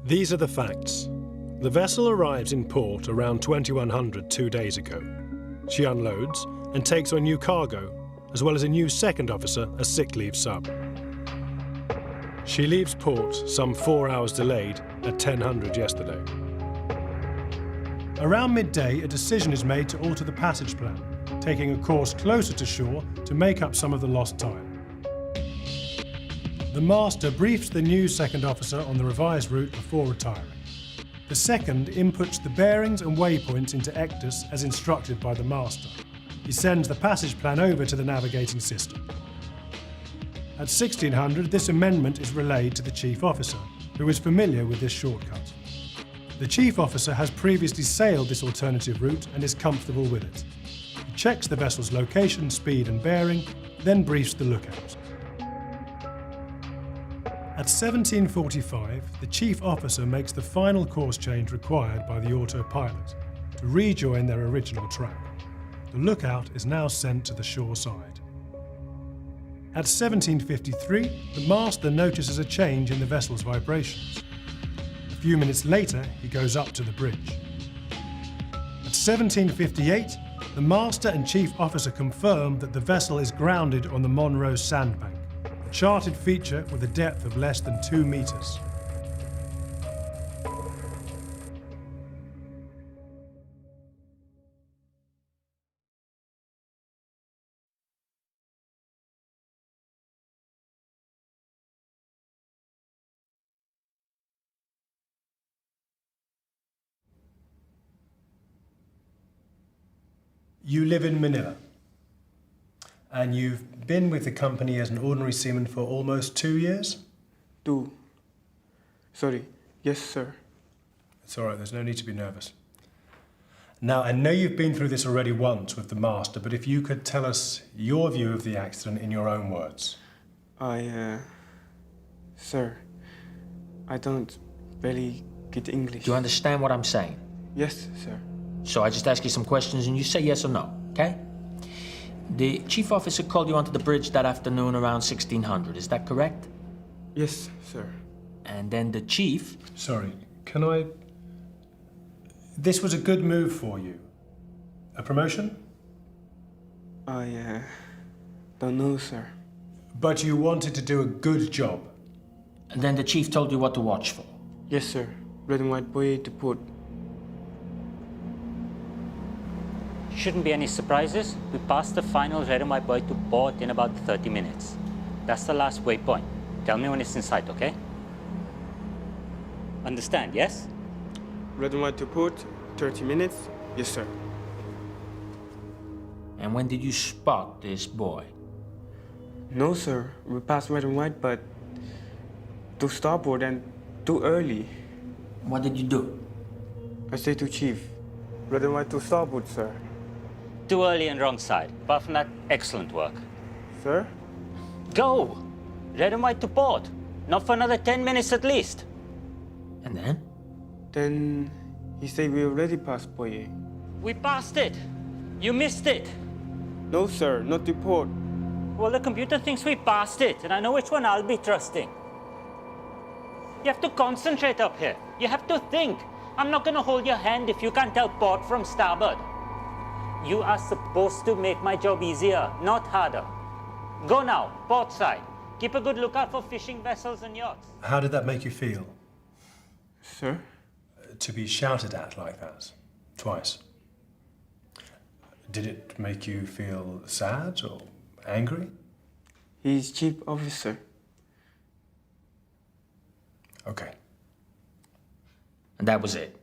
These are the facts. The vessel arrives in port around 2100 2 days ago. She unloads and takes on new cargo, as well as a new second officer, a sick leave sub. She leaves port some 4 hours delayed at 1000 yesterday. Around midday, a decision is made to alter the passage plan, taking a course closer to shore to make up some of the lost time. The master briefs the new second officer on the revised route before retiring. The second inputs the bearings and waypoints into Ectus as instructed by the master. He sends the passage plan over to the navigating system. At 1600, this amendment is relayed to the chief officer, who is familiar with this shortcut. The chief officer has previously sailed this alternative route and is comfortable with it. He checks the vessel's location, speed and bearing, then briefs the lookout. At 1745, the chief officer makes the final course change required by the autopilot to rejoin their original track. The lookout is now sent to the shore side. At 1753, the master notices a change in the vessel's vibrations. A few minutes later, he goes up to the bridge. At 1758, the master and chief officer confirm that the vessel is grounded on the Monroe sandbank, a charted feature with a depth of less than 2 meters. You live in Manila, and you've been with the company as an ordinary seaman for almost 2 years? Yes, sir. It's all right, there's no need to be nervous. Now, I know you've been through this already once with the master, but if you could tell us your view of the accident in your own words. Sir, I don't really get English. Do you understand what I'm saying? Yes, sir. So I just ask you some questions and you say yes or no, okay? The chief officer called you onto the bridge that afternoon around 1600, is that correct? Yes, sir. And then the chief... Sorry, can I... This was a good move for you. A promotion? I don't know, sir. But you wanted to do a good job. And then the chief told you what to watch for. Yes, sir. Red and white buoy to port. Shouldn't be any surprises. We passed the final red and white buoy to port in about 30 minutes. That's the last waypoint. Tell me when it's in sight, okay? Understand, yes? Red and white to port, 30 minutes. Yes, sir. And when did you spot this boy? No, sir. We passed red and white, but to starboard and too early. What did you do? I say to chief, red and white to starboard, sir. Too early and wrong side. Apart from that, excellent work. Sir? Go! Red and white to port. Not for another 10 minutes at least. And then? Then he said we already passed buoy. We passed it. You missed it. No, sir, not to port. Well, the computer thinks we passed it, and I know which one I'll be trusting. You have to concentrate up here. You have to think. I'm not going to hold your hand if you can't tell port from starboard. You are supposed to make my job easier, not harder. Go now, port side. Keep a good lookout for fishing vessels and yachts. How did that make you feel? Sir? To be shouted at like that, twice. Did it make you feel sad or angry? He's chief officer. Okay. And that was it?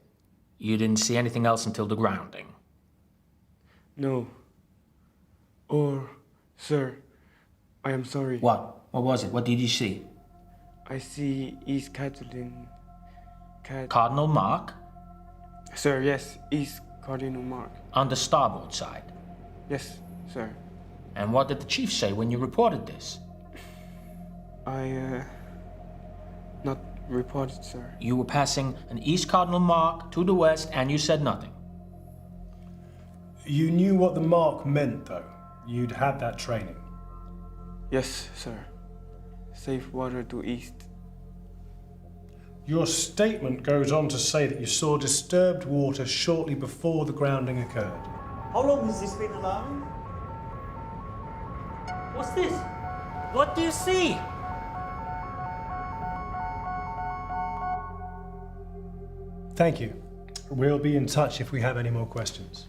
You didn't see anything else until the grounding? No. Or, sir, I am sorry. What? What was it? What did you see? I see East Catalin... Cardinal Mark? Sir, yes, East Cardinal Mark. On the starboard side? Yes, sir. And what did the chief say when you reported this? Not reported, sir. You were passing an East Cardinal Mark to the west and you said nothing? You knew what the mark meant, though. You'd had that training. Yes, sir. Safe water to east. Your statement goes on to say that you saw disturbed water shortly before the grounding occurred. How long has this been allowed? What's this? What do you see? Thank you. We'll be in touch if we have any more questions.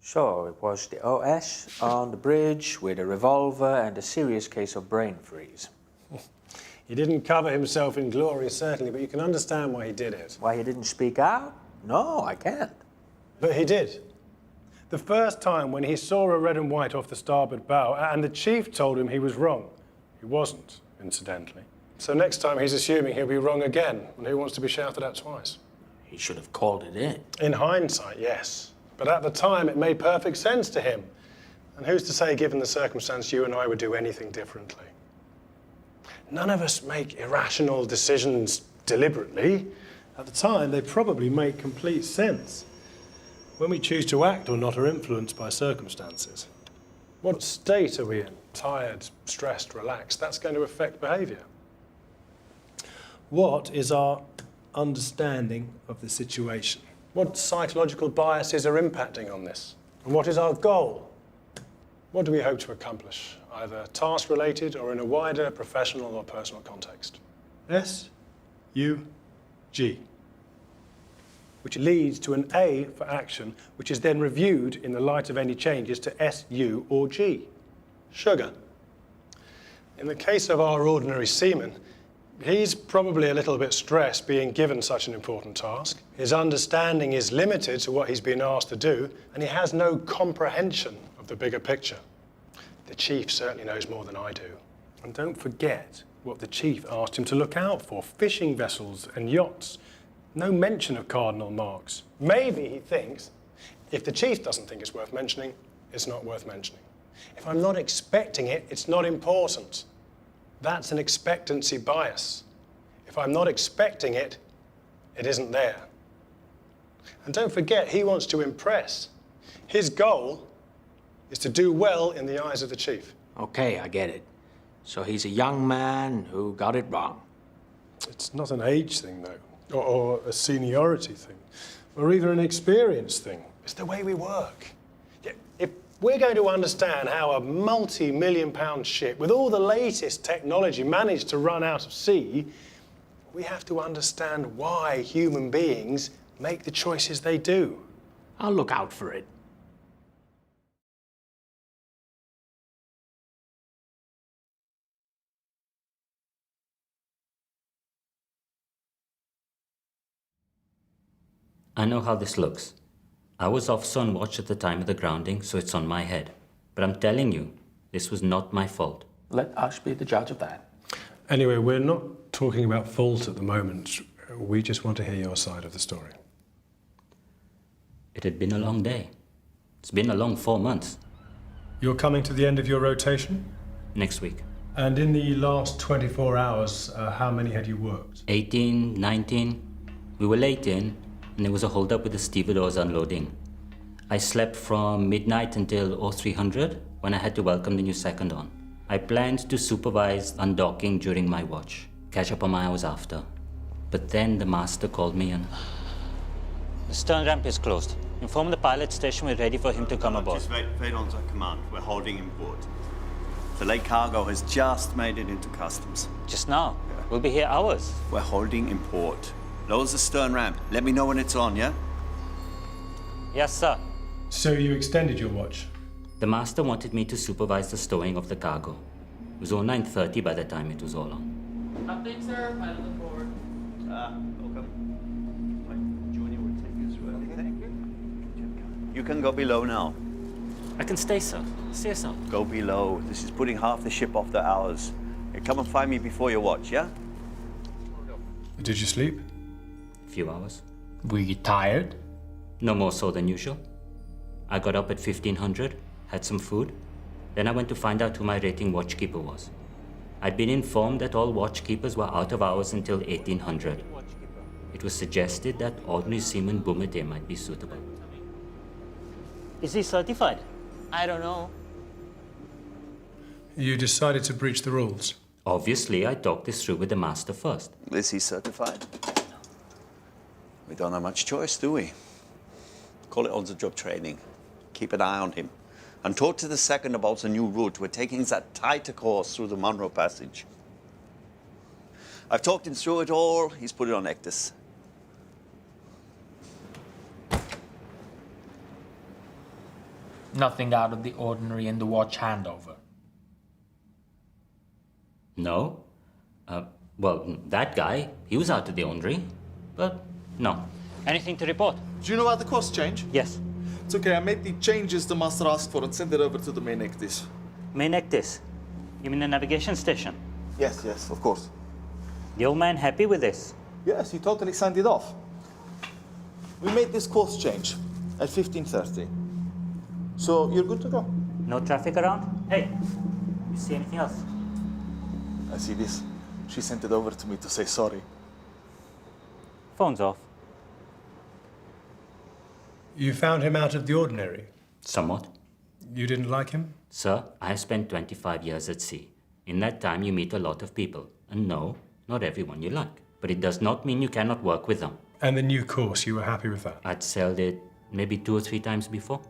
So it was the OS on the bridge with a revolver and a serious case of brain freeze. He didn't cover himself in glory, certainly, but you can understand why he did it. Why he didn't speak out? No, I can't. But he did. The first time when he saw a red and white off the starboard bow, and the chief told him he was wrong. He wasn't, incidentally. So next time he's assuming he'll be wrong again, and who wants to be shouted at twice? He should have called it in. In hindsight, yes. But at the time, it made perfect sense to him. And who's to say, given the circumstance, you and I would do anything differently? None of us make irrational decisions deliberately. At the time, they probably make complete sense. When we choose to act or not are influenced by circumstances. What state are we in? Tired, stressed, relaxed? That's going to affect behaviour. What is our understanding of the situation? What psychological biases are impacting on this? And what is our goal? What do we hope to accomplish, either task-related or in a wider professional or personal context? S-U-G, which leads to an A for action, which is then reviewed in the light of any changes to S-U or G, sugar. In the case of our ordinary seaman, he's probably a little bit stressed being given such an important task. His understanding is limited to what he's been asked to do, and he has no comprehension of the bigger picture. The chief certainly knows more than I do. And don't forget what the chief asked him to look out for: fishing vessels and yachts. No mention of cardinal marks. Maybe he thinks, if the chief doesn't think it's worth mentioning, it's not worth mentioning. If I'm not expecting it, it's not important. That's an expectancy bias. If I'm not expecting it, it isn't there. And don't forget, he wants to impress. His goal is to do well in the eyes of the chief. Okay, I get it. So he's a young man who got it wrong. It's not an age thing, though, or a seniority thing, or even an experience thing. It's the way we work. If we're going to understand how a multi-million-pound ship with all the latest technology managed to run out of sea, we have to understand why human beings make the choices they do. I'll look out for it. I know how this looks. I was officer on watch at the time of the grounding, so it's on my head. But I'm telling you, this was not my fault. Let us be the judge of that. Anyway, we're not talking about fault at the moment. We just want to hear your side of the story. It had been a long day. It's been a long 4 months. You're coming to the end of your rotation? Next week. And in the last 24 hours, how many had you worked? 18, 19. We were late in, and there was a hold-up with the stevedores unloading. I slept from midnight until 0300 when I had to welcome the new second on. I planned to supervise undocking during my watch, catch up on my hours after. But then the master called me and... The stern ramp is closed. Inform the pilot station we're ready for him to come aboard. Just wait on command. We're holding him port. The late cargo has just made it into customs. Just now. We'll be here hours. We're holding in port. Lowers the stern ramp. Let me know when it's on, yeah? Yes, sir. So you extended your watch? The master wanted me to supervise the stowing of the cargo. It was all 9:30 by the time it was all on. Update, sir. Pilot aboard. Welcome. Junior will take you through everything. You can go below now. I can stay, sir. See you, sir. Go below. This is putting half the ship off the hours. Hey, come and find me before your watch, yeah? Did you sleep? Few hours. Were you tired? No more so than usual. I got up at 1500, had some food. Then I went to find out who my rating watchkeeper was. I'd been informed that all watchkeepers were out of hours until 1800. It was suggested that ordinary seaman Bumate might be suitable. Is he certified? I don't know. You decided to breach the rules. Obviously, I talked this through with the master first. Is he certified? We don't have much choice, do we? Call it on-the-job training. Keep an eye on him. And talk to the second about the new route. We're taking that tighter course through the Monroe Passage. I've talked him through it all. He's put it on Ectus. Nothing out of the ordinary in the watch handover. No? Well, that guy, he was out of the ordinary. But no. Anything to report? Do you know about the course change? Yes. It's okay, I made the changes the master asked for and sent it over to the main Ectis. Main Ectis? You mean the navigation station? Yes, yes, of course. The old man happy with this? Yes, he totally signed it off. We made this course change at 15:30. So you're good to go. No traffic around? Hey, you see anything else? I see this. She sent it over to me to say sorry. Phone's off. You found him out of the ordinary. Somewhat. You didn't like him? Sir, I have spent 25 years at sea. In that time, you meet a lot of people. And no, not everyone you like. But it does not mean you cannot work with them. And the new course, you were happy with that? I'd sailed it maybe 2 or 3 times before.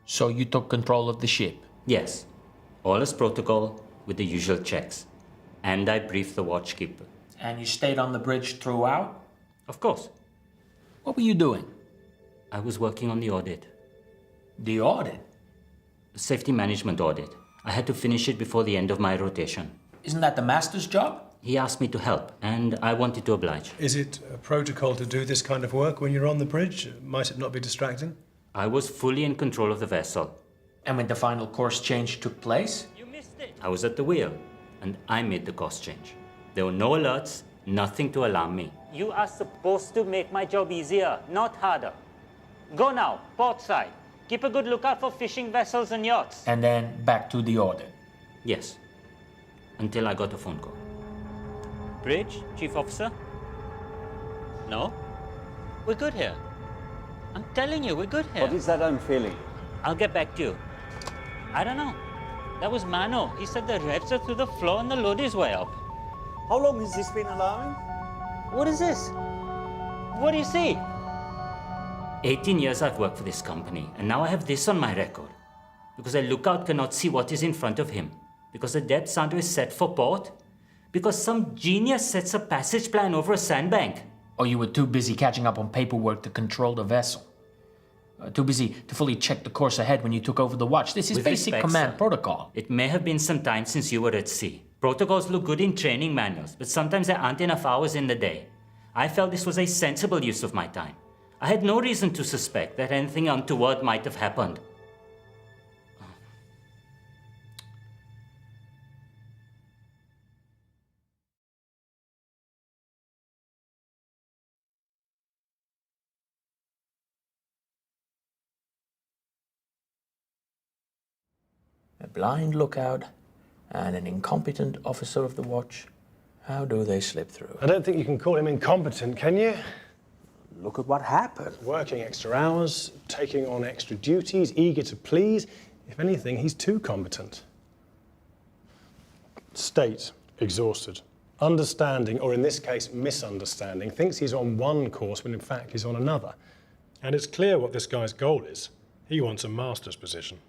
So you took control of the ship? Yes. All as protocol with the usual checks. And I briefed the watchkeeper. And you stayed on the bridge throughout? Of course. What were you doing? I was working on the audit. The audit? The safety management audit. I had to finish it before the end of my rotation. Isn't that the master's job? He asked me to help, and I wanted to oblige. Is it a protocol to do this kind of work when you're on the bridge? Might it not be distracting? I was fully in control of the vessel. And when the final course change took place? You missed it. I was at the wheel, and I made the course change. There were no alerts, nothing to alarm me. You are supposed to make my job easier, not harder. Go now, port side. Keep a good lookout for fishing vessels and yachts. And then back to the audit. Yes. Until I got a phone call. Bridge, Chief Officer? No? We're good here. I'm telling you, we're good here. What is that I'm feeling? I'll get back to you. I don't know. That was Mano. He said the revs are through the floor and the load is way up. How long has this been allowing? What is this? What do you see? 18 years I've worked for this company, and now I have this on my record. Because a lookout cannot see what is in front of him. Because the depth sounder is set for port. Because some genius sets a passage plan over a sandbank. Or you were too busy catching up on paperwork to control the vessel. Too busy to fully check the course ahead when you took over the watch. This is With basic respect, command sir, protocol. It may have been some time since you were at sea. Protocols look good in training manuals, but sometimes there aren't enough hours in the day. I felt this was a sensible use of my time. I had no reason to suspect that anything untoward might have happened. A blind lookout and an incompetent officer of the watch. How do they slip through? I don't think you can call him incompetent, can you? Look at what happened. Working extra hours, taking on extra duties, eager to please. If anything, he's too competent. State, exhausted. Understanding, or in this case, misunderstanding, thinks he's on one course when in fact he's on another. And it's clear what this guy's goal is. He wants a master's position.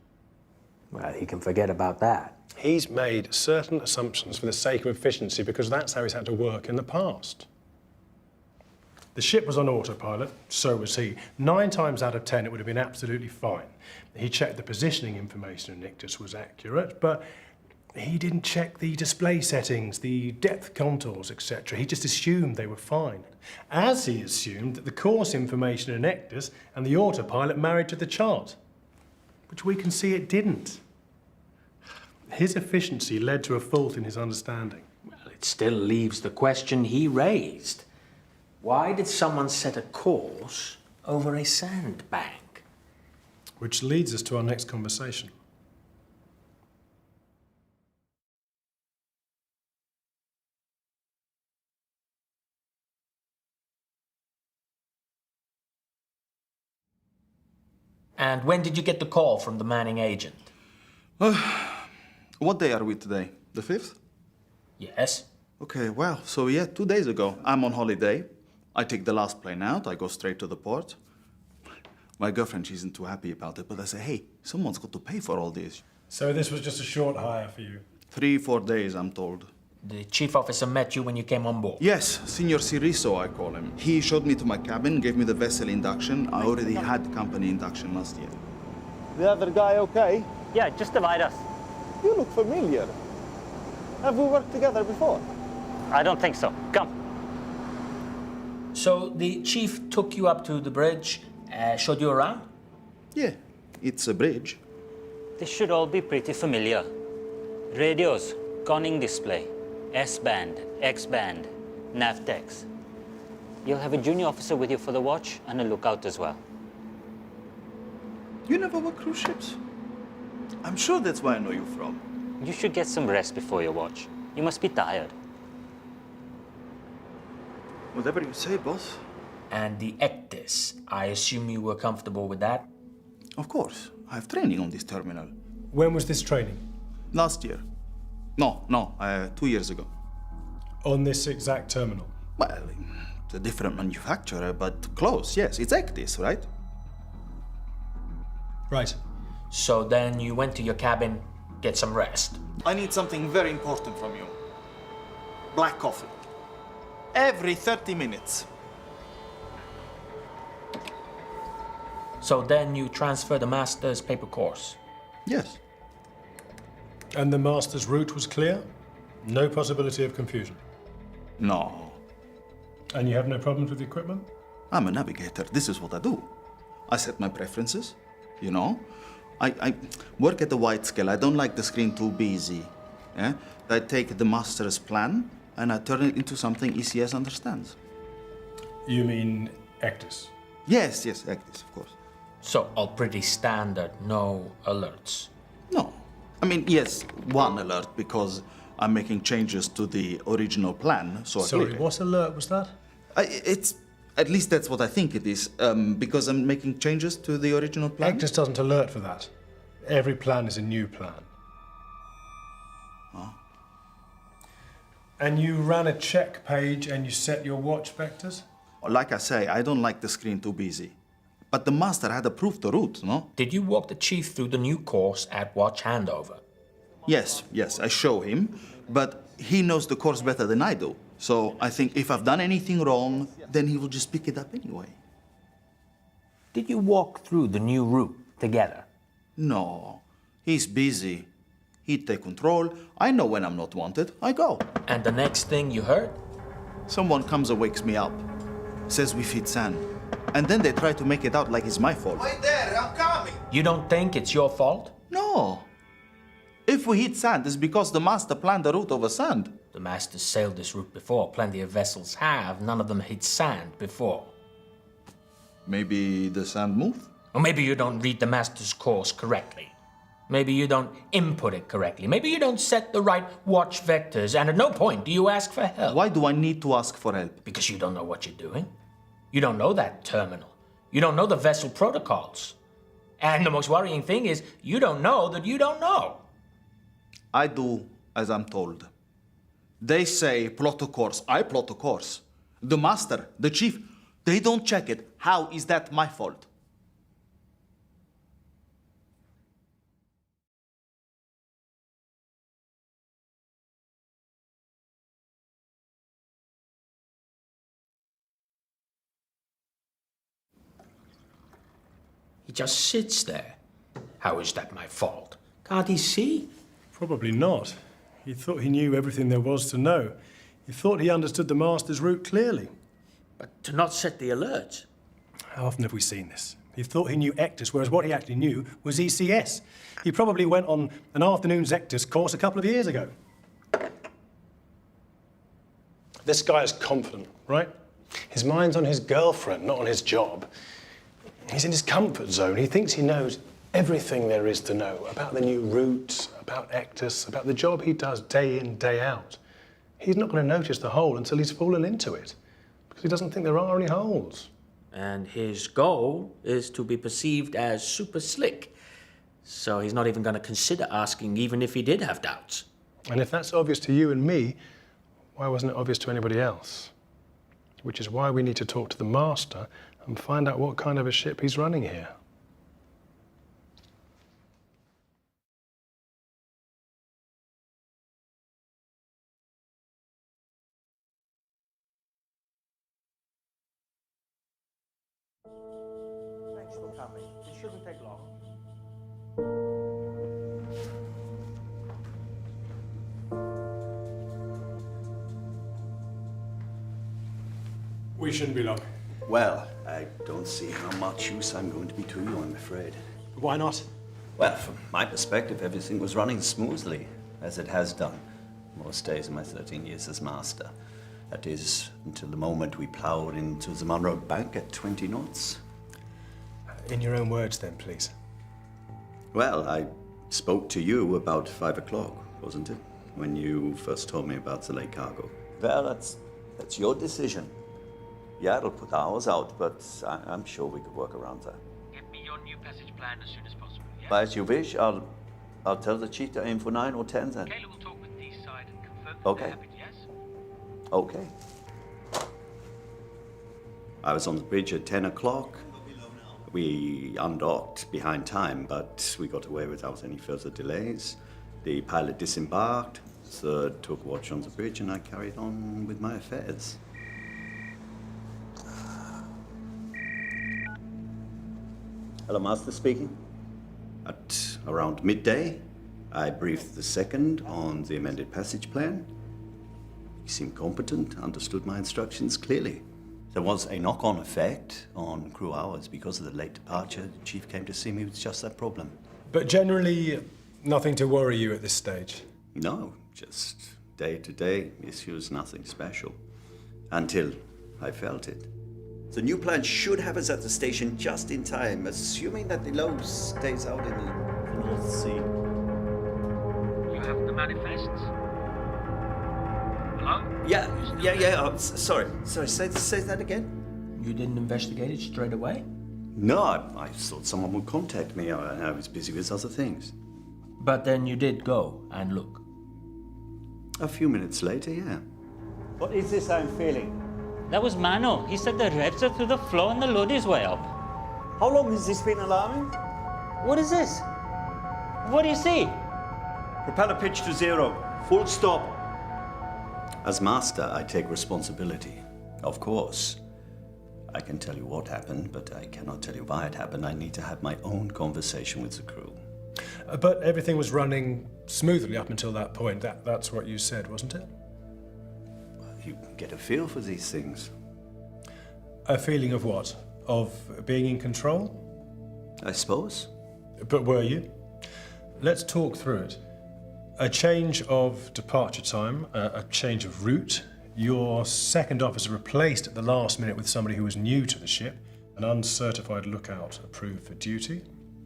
Well, he can forget about that. He's made certain assumptions for the sake of efficiency because that's how he's had to work in the past. The ship was on autopilot, so was he. 9 times out of 10, it would have been absolutely fine. He checked the positioning information in Nictus was accurate, but he didn't check the display settings, the depth contours, etc. He just assumed they were fine. As he assumed that the course information in Nictus and the autopilot married to the chart, which we can see it didn't. His efficiency led to a fault in his understanding. Well, it still leaves the question he raised. Why did someone set a course over a sandbank? Which leads us to our next conversation. And when did you get the call from the Manning agent? What day are we today? The 5th? Yes. Okay, well, so yeah, 2 days ago, I'm on holiday. I take the last plane out, I go straight to the port. My girlfriend, she isn't too happy about it, but I say, hey, someone's got to pay for all this. So this was just a short hire for you? 3-4 days, I'm told. The chief officer met you when you came on board? Yes, Signor Siriso, I call him. He showed me to my cabin, gave me the vessel induction. I already had company induction last year. The other guy okay? Yeah, just divide us. You look familiar. Have we worked together before? I don't think so. Come. So the chief took you up to the bridge, showed you around? Yeah, it's a bridge. This should all be pretty familiar. Radios, conning display, S-band, X-band, Navtex. You'll have a junior officer with you for the watch and a lookout as well. You never work cruise ships? I'm sure that's where I know you from. You should get some rest before your watch. You must be tired. Whatever you say, boss. And the Ectis, I assume you were comfortable with that? Of course. I have training on this terminal. When was this training? Last year. No, 2 years ago. On this exact terminal? Well, it's a different manufacturer, but close, yes. It's Ectis, right? Right. So then you went to your cabin, get some rest. I need something very important from you. Black coffee. Every 30 minutes. So then you transfer the master's paper course? Yes. And the master's route was clear? No possibility of confusion? No. And you have no problems with the equipment? I'm a navigator. This is what I do. I set my preferences, you know. I work at the wide scale. I don't like the screen too busy. Yeah? I take the master's plan and I turn it into something ECS understands. You mean Ectis? Yes, Ectis, of course. So all pretty standard, no alerts? No. I mean, yes, one alert because I'm making changes to the original plan, so Sorry, what alert was that? It's at least that's what I think it is, because I'm making changes to the original plan. Ectis doesn't alert for that. Every plan is a new plan. Huh? And you ran a check page and you set your watch vectors? Like I say, I don't like the screen too busy. But the master had approved the route, no? Did you walk the chief through the new course at watch handover? Yes, I show him, but he knows the course better than I do. So I think if I've done anything wrong, then he will just pick it up anyway. Did you walk through the new route together? No, he's busy. He'd take control. I know when I'm not wanted. I go. And the next thing you heard? Someone comes and wakes me up. Says we've hit sand. And then they try to make it out like it's my fault. Wait there, I'm coming. You don't think it's your fault? No. If we hit sand, it's because the master planned the route over sand. The master's sailed this route before. Plenty of vessels have. None of them hit sand before. Maybe the sand moved? Or maybe you don't read the master's course correctly. Maybe you don't input it correctly. Maybe you don't set the right watch vectors, and at no point do you ask for help. Why do I need to ask for help? Because you don't know what you're doing. You don't know that terminal. You don't know the vessel protocols. And the most worrying thing is, you don't know that you don't know. I do as I'm told. They say plot a course. I plot a course. The master, the chief, they don't check it. How is that my fault? He just sits there. How is that my fault? Can't he see? Probably not. He thought he knew everything there was to know. He thought he understood the master's route clearly. But to not set the alerts. How often have we seen this? He thought he knew Ectis, whereas what he actually knew was ECS. He probably went on an afternoon's Ectis course a couple of years ago. This guy is confident, right? His mind's on his girlfriend, not on his job. He's in his comfort zone. He thinks he knows everything there is to know about the new route, about Ectis, about the job he does day in, day out. He's not going to notice the hole until he's fallen into it, because he doesn't think there are any holes. And his goal is to be perceived as super slick. So he's not even going to consider asking, even if he did have doubts. And if that's obvious to you and me, why wasn't it obvious to anybody else? Which is why we need to talk to the master and find out what kind of a ship he's running here. Thanks for coming. It shouldn't take long. We shouldn't be long. Well, I don't see how much use I'm going to be to you, I'm afraid. Why not? Well, from my perspective, everything was running smoothly, as it has done most days in my 13 years as master. That is, until the moment we ploughed into the Monroe Bank at 20 knots. In your own words, then, please. Well, I spoke to you about 5 o'clock, wasn't it? When you first told me about the late cargo. Well, that's your decision. Yeah, it'll put hours out, but I'm sure we could work around that. Get me your new passage plan as soon as possible, yeah? But as you wish, I'll tell the chief to aim for 9 or 10 then. Kayla will talk with D-side and confirm that Okay. they're happy, yes? Okay. I was on the bridge at 10 o'clock. We undocked behind time, but we got away without any further delays. The pilot disembarked, third took watch on the bridge, and I carried on with my affairs. Hello, Master speaking. At around midday, I briefed the second on the amended passage plan. He seemed competent, understood my instructions clearly. There was a knock-on effect on crew hours because of the late departure. The chief came to see me with just that problem. But generally, nothing to worry you at this stage. No, just day-to-day issues, nothing special. Until I felt it. The new plan should have us at the station just in time, assuming that the low stays out in the North Sea. You have the manifests? Hello? Yeah. Sorry. Say that again. You didn't investigate it straight away? No, I thought someone would contact me. I was busy with other things. But then you did go and look. A few minutes later, yeah. What is this I'm feeling? That was Mano. He said the revs are through the floor and the load is way up. How long has this been alarming? What is this? What do you see? Propeller pitch to 0. Full stop. As master, I take responsibility. Of course. I can tell you what happened, but I cannot tell you why it happened. I need to have my own conversation with the crew. But everything was running smoothly up until that point. That's what you said, wasn't it? You get a feel for these things. A feeling of what? Of being in control? I suppose. But were you? Let's talk through it. A change of departure time, a change of route. Your second officer replaced at the last minute with somebody who was new to the ship, an uncertified lookout approved for duty.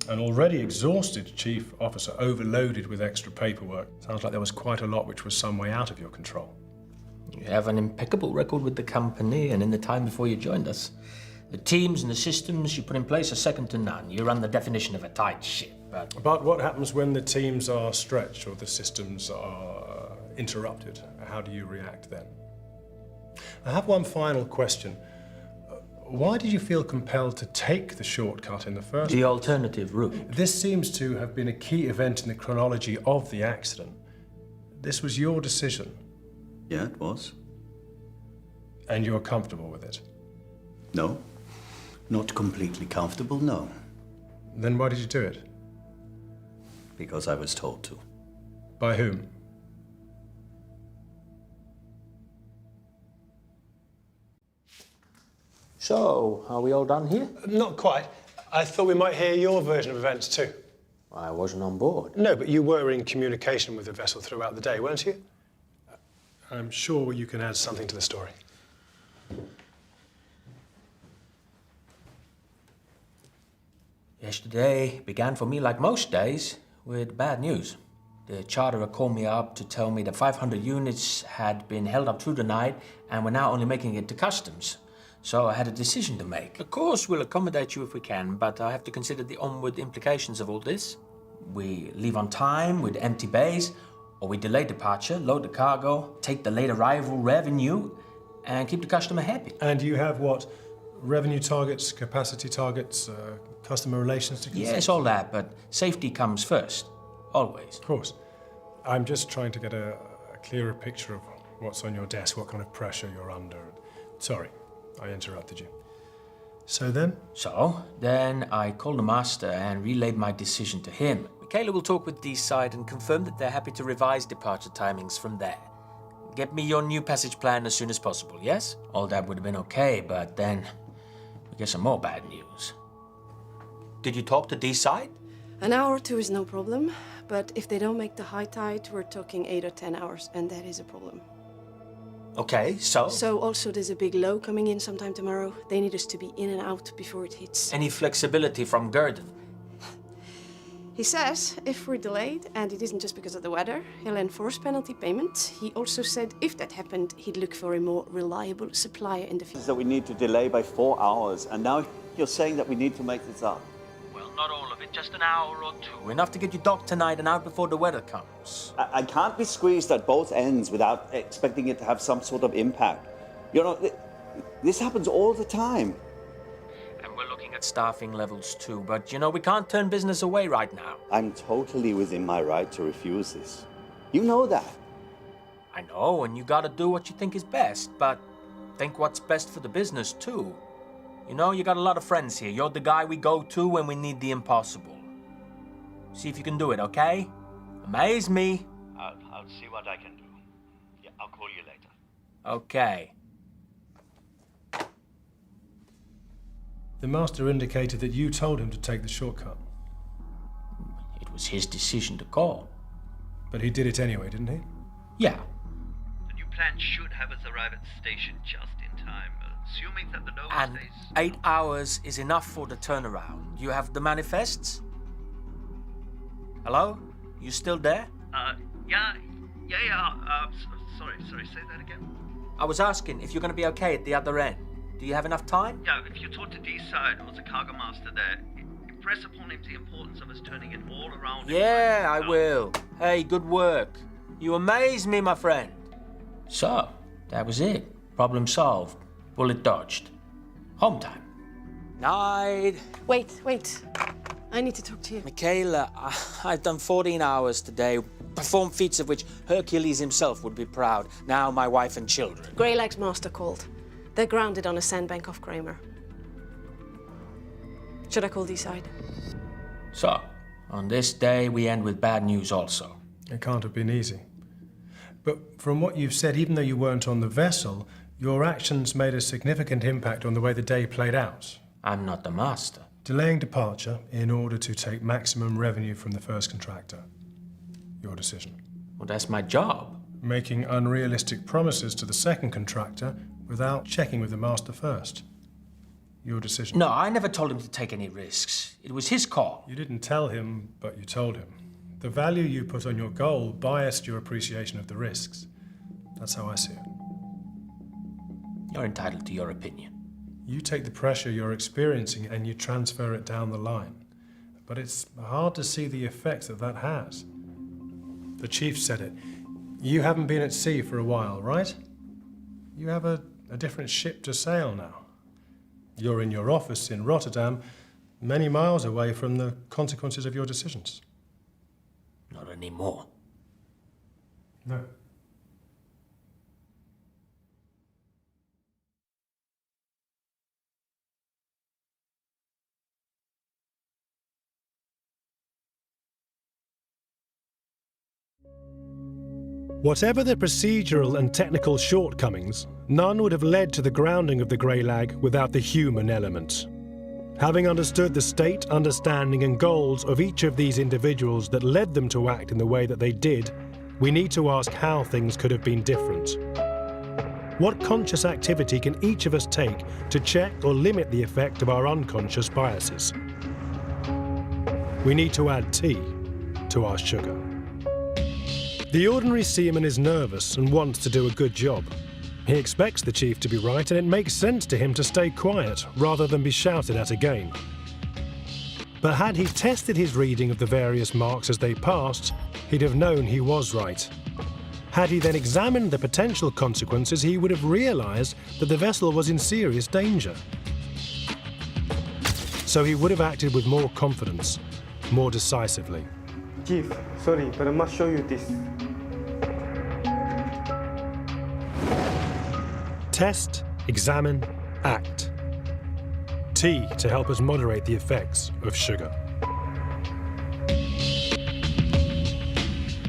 An already exhausted chief officer overloaded with extra paperwork. Sounds like there was quite a lot which was some way out of your control. You have an impeccable record with the company and in the time before you joined us. The teams and the systems you put in place are second to none. You run the definition of a tight ship. But what happens when the teams are stretched or the systems are interrupted? How do you react then? I have one final question. Why did you feel compelled to take the shortcut in the first place? The alternative route. This seems to have been a key event in the chronology of the accident. This was your decision. Yeah, it was. And you're comfortable with it? No. Not completely comfortable, no. Then why did you do it? Because I was told to. By whom? So, are we all done here? Not quite. I thought we might hear your version of events too. I wasn't on board. No, but you were in communication with the vessel throughout the day, weren't you? I'm sure you can add something to the story. Yesterday began for me like most days with bad news. The charterer called me up to tell me that 500 units had been held up through the night and were now only making it to customs. So I had a decision to make. Of course, we'll accommodate you if we can, but I have to consider the onward implications of all this. We leave on time with empty bays, or we delay departure, load the cargo, take the late arrival revenue, and keep the customer happy. And you have what? Revenue targets, capacity targets, customer relations to consider? Yes, all that, but safety comes first. Always. Of course. I'm just trying to get a clearer picture of what's on your desk, what kind of pressure you're under. Sorry, I interrupted you. So then I called the master and relayed my decision to him. Michaela will talk with D-Side and confirm that they're happy to revise departure timings from there. Get me your new passage plan as soon as possible, yes? All that would have been okay, but then we get some more bad news. Did you talk to D-Side? An hour or two is no problem, but if they don't make the high tide, we're talking 8 or 10 hours, and that is a problem. Okay, so? So also there's a big low coming in sometime tomorrow. They need us to be in and out before it hits. Any flexibility from Gurdon? He says if we're delayed, and it isn't just because of the weather, he'll enforce penalty payment. He also said if that happened, he'd look for a more reliable supplier in the future. That we need to delay by 4 hours, and now you're saying that we need to make this up. Well, not all of it, just an hour or two. Enough to get you docked tonight and out before the weather comes. I can't be squeezed at both ends without expecting it to have some sort of impact. You know, this happens all the time. And we're looking at staffing levels too, but you know, we can't turn business away right now. I'm totally within my right to refuse this. You know that. I know, and you gotta do what you think is best, but think what's best for the business too. You know, you got a lot of friends here. You're the guy we go to when we need the impossible. See if you can do it, okay? Amaze me. I'll see what I can do. Yeah, I'll call you later. Okay. the master indicated that you told him to take the shortcut. It was his decision to call. But he did it anyway, didn't he? Yeah. The new plan should have us arrive at the station just in time, assuming that the Nova And stays... 8 hours is enough for the turnaround. You have the manifests? Hello? You still there? Yeah. Sorry, say that again? I was asking if you're going to be okay at the other end. Do you have enough time? Yeah, if you talk to D-Side or the cargo master there, impress upon him the importance of us turning it all around. Yeah, I will. Hey, good work. You amaze me, my friend. So, that was it. Problem solved. Bullet dodged. Home time. Night. Wait. I need to talk to you. Michaela, I've done 14 hours today. Performed feats of which Hercules himself would be proud. Now my wife and children. Greyleg's master called. They're grounded on a sandbank off Kramer. Should I call D-Side? So, on this day, we end with bad news also. It can't have been easy. But from what you've said, even though you weren't on the vessel, your actions made a significant impact on the way the day played out. I'm not the master. Delaying departure in order to take maximum revenue from the first contractor. Your decision. Well, that's my job. Making unrealistic promises to the second contractor without checking with the master first. Your decision. No, I never told him to take any risks. It was his call. You didn't tell him, but you told him. The value you put on your goal biased your appreciation of the risks. That's how I see it. You're entitled to your opinion. You take the pressure you're experiencing and you transfer it down the line. But it's hard to see the effects that has. The chief said it. You haven't been at sea for a while, right? You have a different ship to sail now. You're in your office in Rotterdam, many miles away from the consequences of your decisions. Not anymore. No. Whatever the procedural and technical shortcomings, none would have led to the grounding of the Greylag without the human element. Having understood the state, understanding and goals of each of these individuals that led them to act in the way that they did, we need to ask how things could have been different. What conscious activity can each of us take to check or limit the effect of our unconscious biases? We need to add tea to our sugar. The ordinary seaman is nervous and wants to do a good job. He expects the chief to be right, and it makes sense to him to stay quiet rather than be shouted at again. But had he tested his reading of the various marks as they passed, he'd have known he was right. Had he then examined the potential consequences, he would have realized that the vessel was in serious danger. So he would have acted with more confidence, more decisively. Chief, sorry, but I must show you this. Test, examine, act. T to help us moderate the effects of sugar.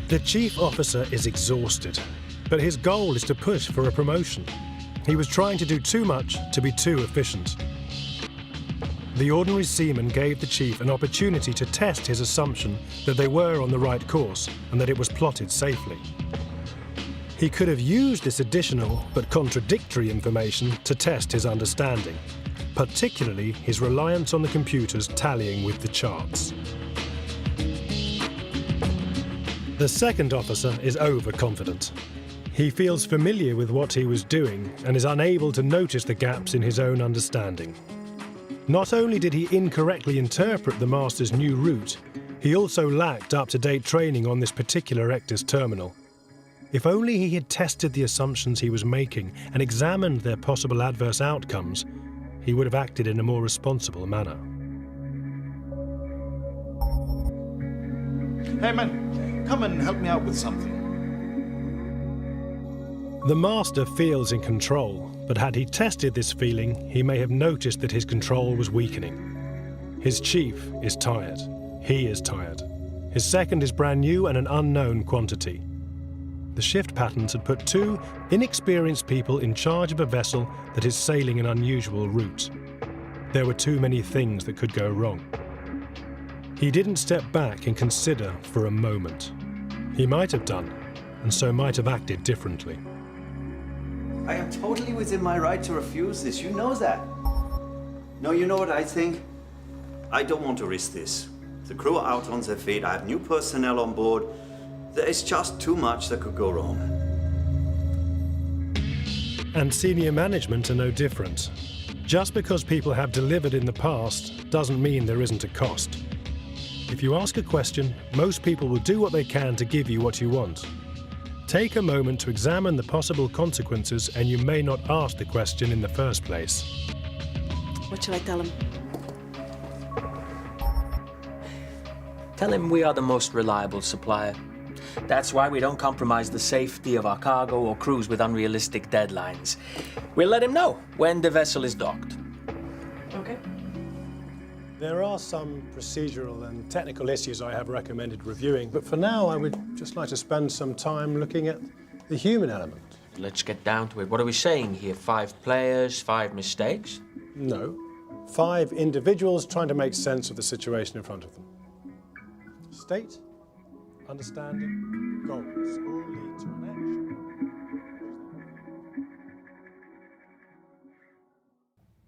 The chief officer is exhausted, but his goal is to push for a promotion. He was trying to do too much to be too efficient. The ordinary seaman gave the chief an opportunity to test his assumption that they were on the right course and that it was plotted safely. He could have used this additional but contradictory information to test his understanding, particularly his reliance on the computers tallying with the charts. The second officer is overconfident. He feels familiar with what he was doing and is unable to notice the gaps in his own understanding. Not only did he incorrectly interpret the master's new route, he also lacked up-to-date training on this particular Ectis terminal. If only he had tested the assumptions he was making and examined their possible adverse outcomes, he would have acted in a more responsible manner. Hey man, come and help me out with something. The master feels in control, but had he tested this feeling, he may have noticed that his control was weakening. His chief is tired. He is tired. His second is brand new and an unknown quantity. The shift patterns had put two inexperienced people in charge of a vessel that is sailing an unusual route. There were too many things that could go wrong. He didn't step back and consider for a moment. He might have done, and so might have acted differently. I am totally within my right to refuse this. You know that. No, you know what I think? I don't want to risk this. The crew are out on their feet. I have new personnel on board. There is just too much that could go wrong. And senior management are no different. Just because people have delivered in the past doesn't mean there isn't a cost. If you ask a question, most people will do what they can to give you what you want. Take a moment to examine the possible consequences, and you may not ask the question in the first place. What shall I tell him? Tell him we are the most reliable supplier. That's why we don't compromise the safety of our cargo or crews with unrealistic deadlines. We'll let him know when the vessel is docked. Okay. There are some procedural and technical issues I have recommended reviewing, but for now I would just like to spend some time looking at the human element. Let's get down to it. What are we saying here? 5 players, 5 mistakes? No, 5 individuals trying to make sense of the situation in front of them. State, understanding, goals all lead to